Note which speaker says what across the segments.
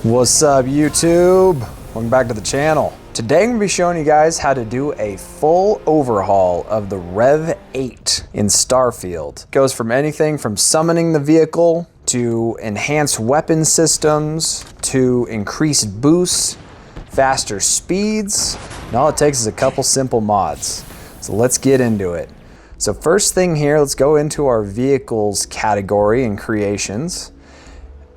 Speaker 1: What's up, YouTube? Welcome back to the channel. Today I'm going to be showing you guys how to do a full overhaul of the Rev-8 in Starfield. It goes from anything from summoning the vehicle to enhanced weapon systems to increased boosts, faster speeds, and all it takes is a couple simple mods. So let's get into it. So first thing here, let's go into our vehicles category and creations.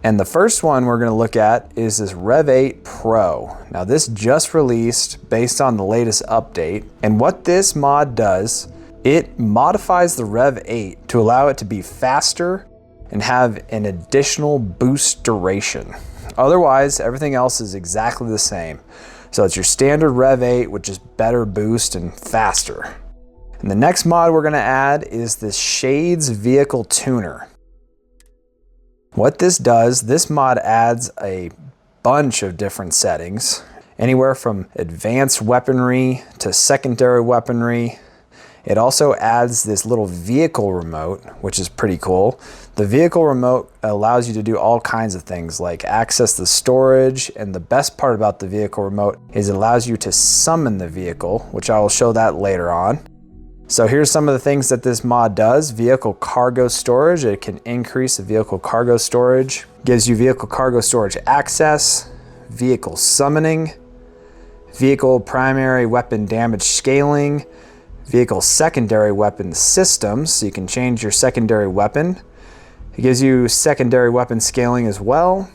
Speaker 1: And the first one we're going to look at is this Rev-8 Pro. Now this just released based on the latest update. And what this mod does, it modifies the Rev-8 to allow it to be faster and have an additional boost duration. Otherwise, everything else is exactly the same. So it's your standard Rev-8 with just better boost and faster. And the next mod we're going to add is this Shades Vehicle Tuner. What this does, this mod adds a bunch of different settings, anywhere from advanced weaponry to secondary weaponry. It also adds this little vehicle remote, which is pretty cool. The vehicle remote allows you to do all kinds of things like access the storage, and the best part about the vehicle remote is it allows you to summon the vehicle, which I will show that later on. So here's some of the things that this mod does. Vehicle cargo storage, it can increase the vehicle cargo storage. Gives you vehicle cargo storage access, vehicle summoning, vehicle primary weapon damage scaling, vehicle secondary weapon systems, so you can change your secondary weapon. It gives you secondary weapon scaling as well,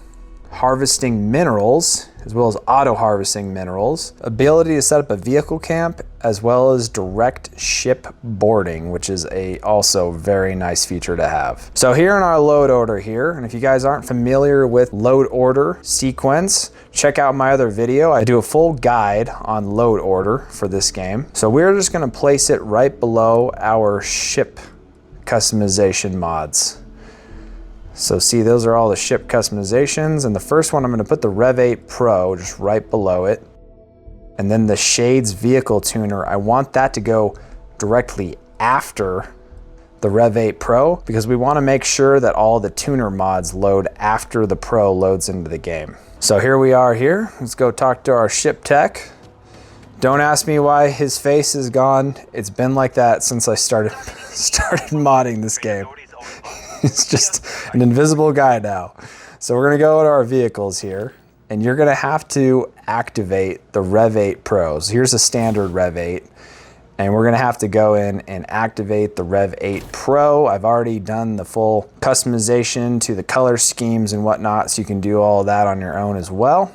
Speaker 1: harvesting minerals, as well as auto harvesting minerals, ability to set up a vehicle camp, as well as direct ship boarding, which is a also very nice feature to have. So here in our load order here, and if you guys aren't familiar with load order sequence, check out my other video. I do a full guide on load order for this game. So we're just gonna place it right below our ship customization mods. So see, those are all the ship customizations, and the first one I'm going to put the Rev-8 Pro just right below it. And then the Shades Vehicle Tuner, I want that to go directly after the Rev-8 Pro because we want to make sure that all the tuner mods load after the Pro loads into the game. So here we are here. Let's go talk to our ship tech. Don't ask me why his face is gone. It's been like that since I started modding this game. It's just an invisible guy now. So we're gonna go to our vehicles here, and you're gonna have to activate the Rev-8 Pros. Here's a standard Rev-8, and we're gonna have to go in and activate the Rev-8 Pro. I've already done the full customization to the color schemes and whatnot, so you can do all of that on your own as well.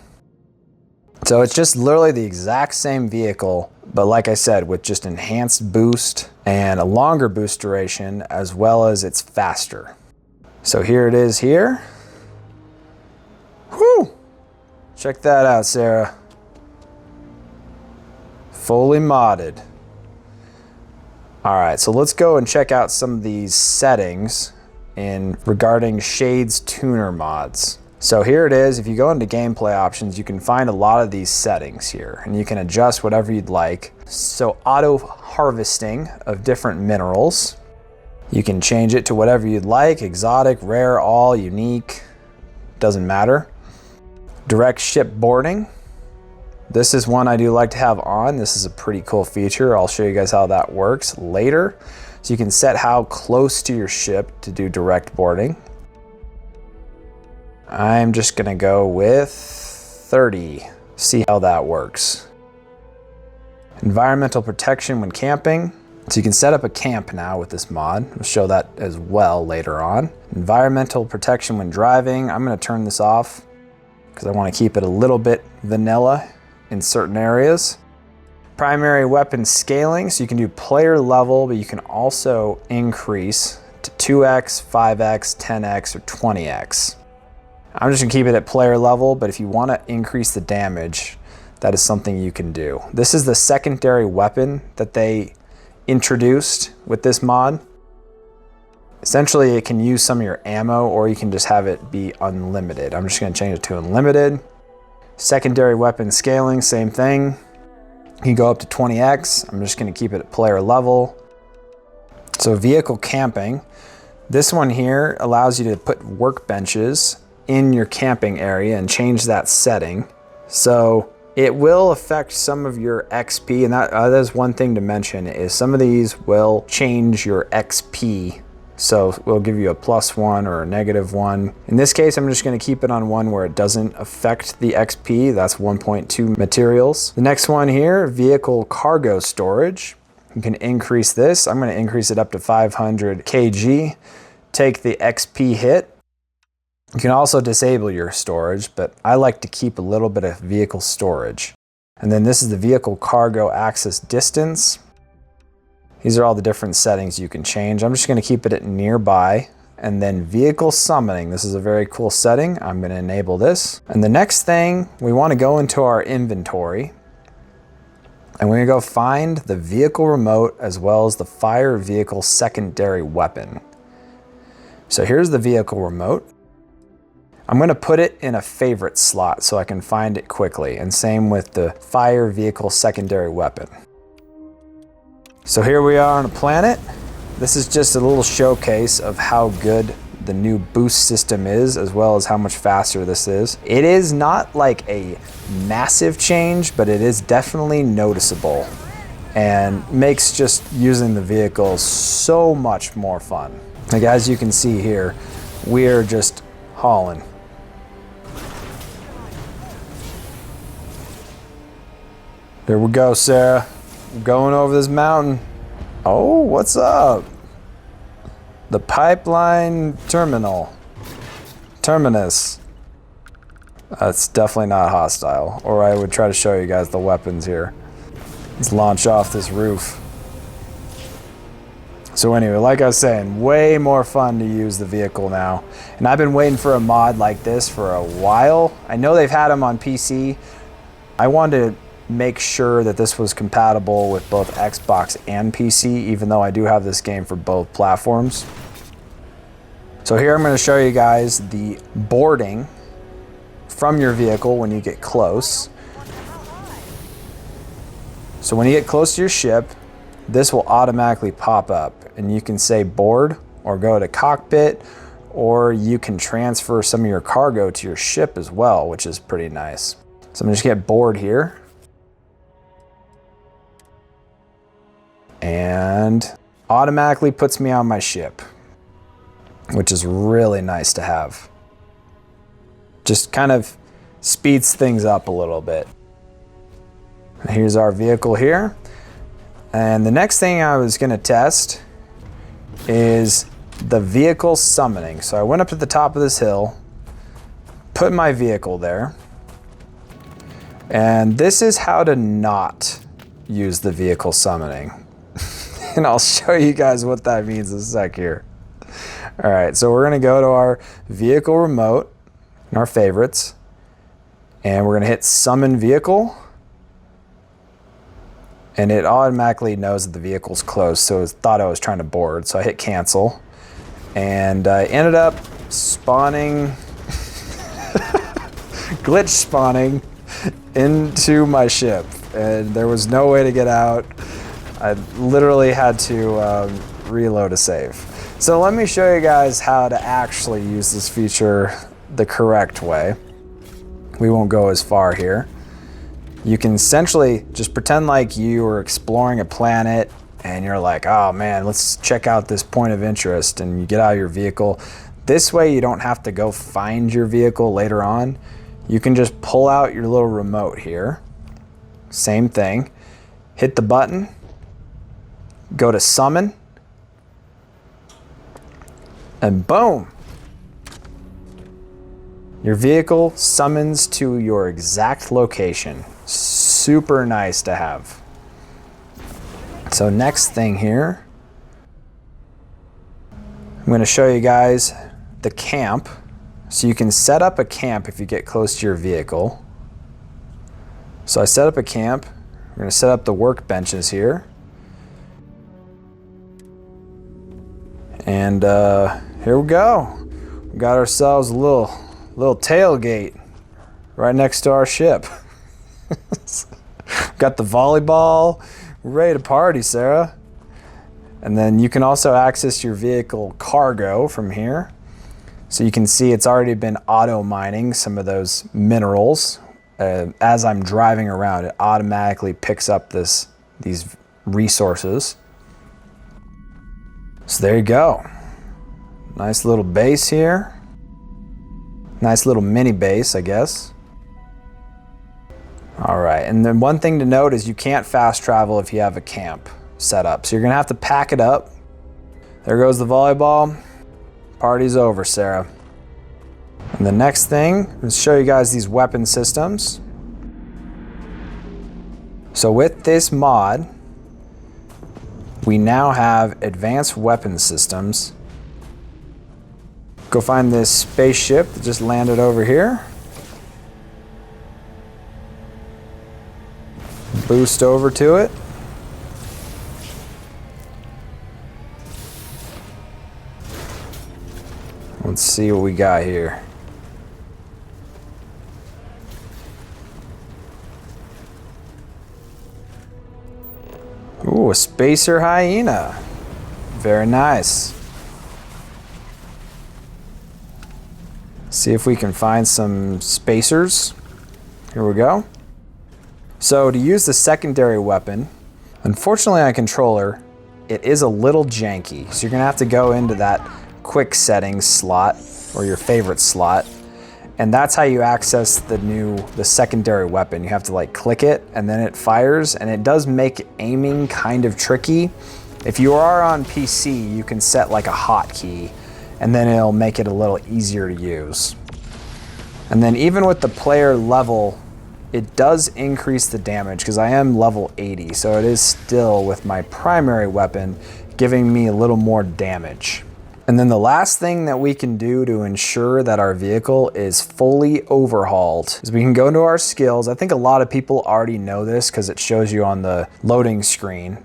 Speaker 1: So it's just literally the exact same vehicle, but like I said, with just enhanced boost and a longer boost duration, as well as it's faster. So here it is here. Whew! Check that out, Sarah. Fully modded. All right, so let's go and check out some of these settings regarding Shades Tuner mods. So here it is. If you go into gameplay options, you can find a lot of these settings here, and you can adjust whatever you'd like. So auto harvesting of different minerals. You can change it to whatever you'd like, exotic, rare, all, unique, doesn't matter. Direct ship boarding. This is one I do like to have on. This is a pretty cool feature. I'll show you guys how that works later. So you can set how close to your ship to do direct boarding. I'm just gonna go with 30, see how that works. Environmental protection when camping. So you can set up a camp now with this mod. I'll show that as well later on. Environmental protection when driving. I'm gonna turn this off because I wanna keep it a little bit vanilla in certain areas. Primary weapon scaling, so you can do player level, but you can also increase to 2x, 5x, 10x, or 20x. I'm just gonna keep it at player level, but if you wanna increase the damage, that is something you can do. This is the secondary weapon that they introduced with this mod. Essentially, it can use some of your ammo, or you can just have it be unlimited. I'm just gonna change it to unlimited. Secondary weapon scaling, same thing. You can go up to 20x. I'm just gonna keep it at player level. So vehicle camping. This one here allows you to put workbenches in your camping area and change that setting. So it will affect some of your XP, and that is one thing to mention, is some of these will change your XP. So we'll give you a +1 or a -1. In this case, I'm just gonna keep it on one where it doesn't affect the XP. That's 1.2 materials. The next one here, vehicle cargo storage. You can increase this. I'm gonna increase it up to 500 kg. Take the XP hit. You can also disable your storage, but I like to keep a little bit of vehicle storage. And then this is the vehicle cargo access distance. These are all the different settings you can change. I'm just gonna keep it at nearby. And then vehicle summoning. This is a very cool setting. I'm gonna enable this. And the next thing, we wanna go into our inventory. And we're gonna go find the vehicle remote as well as the fire vehicle secondary weapon. So here's the vehicle remote. I'm gonna put it in a favorite slot so I can find it quickly, and same with the fire vehicle secondary weapon. So here we are on a planet. This is just a little showcase of how good the new boost system is, as well as how much faster this is. It is not like a massive change, but it is definitely noticeable and makes just using the vehicle so much more fun. Like as you can see here, we're just hauling. There we go, Sarah. We're going over this mountain. Oh, what's up? The pipeline terminus. That's definitely not hostile, or I would try to show you guys the weapons here. Let's launch off this roof. So anyway, like I was saying, way more fun to use the vehicle now. And I've been waiting for a mod like this for a while. I know they've had them on PC. I wanted to make sure that this was compatible with both Xbox and PC, even though I do have this game for both platforms. So here I'm going to show you guys the boarding from your vehicle when you get close. So when you get close to your ship, this will automatically pop up and you can say board or go to cockpit, or you can transfer some of your cargo to your ship as well, which is pretty nice. So I'm just gonna get board here. And automatically puts me on my ship, which is really nice to have. Just kind of speeds things up a little bit. Here's our vehicle here. And the next thing I was gonna test is the vehicle summoning. So I went up to the top of this hill, put my vehicle there, and this is how to not use the vehicle summoning. And I'll show you guys what that means in a sec here. All right, so we're gonna go to our vehicle remote and our favorites, and we're gonna hit summon vehicle, and it automatically knows that the vehicle's closed, so it thought I was trying to board, so I hit cancel, and I ended up spawning, glitch spawning into my ship, and there was no way to get out. I literally had to reload a save. So let me show you guys how to actually use this feature the correct way. We won't go as far here. You can essentially just pretend like you are exploring a planet and you're like, oh man, let's check out this point of interest, and you get out of your vehicle. This way you don't have to go find your vehicle later on. You can just pull out your little remote here. Same thing. Hit the button. Go to summon. And boom. Your vehicle summons to your exact location. Super nice to have. So next thing here, I'm going to show you guys the camp. So you can set up a camp if you get close to your vehicle. So I set up a camp. We're going to set up the workbenches here. And here we go. We got ourselves a little tailgate right next to our ship. Got the volleyball. We're ready to party, Sarah. And then you can also access your vehicle cargo from here. So you can see it's already been auto mining some of those minerals. As I'm driving around, it automatically picks up these resources. So there you go. Nice little base here. Nice little mini base, I guess. All right, and then one thing to note is you can't fast travel if you have a camp set up. So you're gonna have to pack it up. There goes the volleyball. Party's over, Sarah. And the next thing is show you guys these weapon systems. So with this mod, we now have advanced weapon systems. Go find this spaceship that just landed over here. Boost over to it. Let's see what we got here. Ooh, a spacer hyena. Very nice. See if we can find some spacers. Here we go. So to use the secondary weapon, unfortunately on a controller, it is a little janky. So you're gonna have to go into that quick settings slot or your favorite slot. And that's how you access the secondary weapon. You have to like click it and then it fires, and it does make aiming kind of tricky. If you are on PC, you can set like a hotkey and then it'll make it a little easier to use. And then even with the player level, it does increase the damage because I am level 80, so it is still with my primary weapon giving me a little more damage. And then the last thing that we can do to ensure that our vehicle is fully overhauled is we can go into our skills. I think a lot of people already know this because it shows you on the loading screen,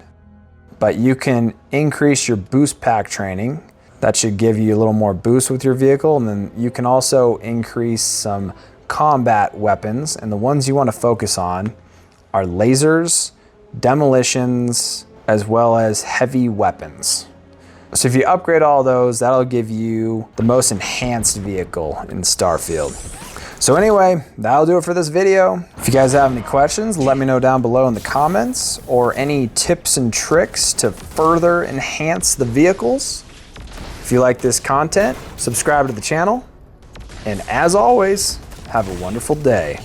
Speaker 1: but you can increase your boost pack training. That should give you a little more boost with your vehicle. And then you can also increase some combat weapons, and the ones you want to focus on are lasers, demolitions, as well as heavy weapons. So if you upgrade all those, that'll give you the most enhanced vehicle in Starfield. So anyway, that'll do it for this video. If you guys have any questions, let me know down below in the comments, or any tips and tricks to further enhance the vehicles. If you like this content, subscribe to the channel, and as always, have a wonderful day.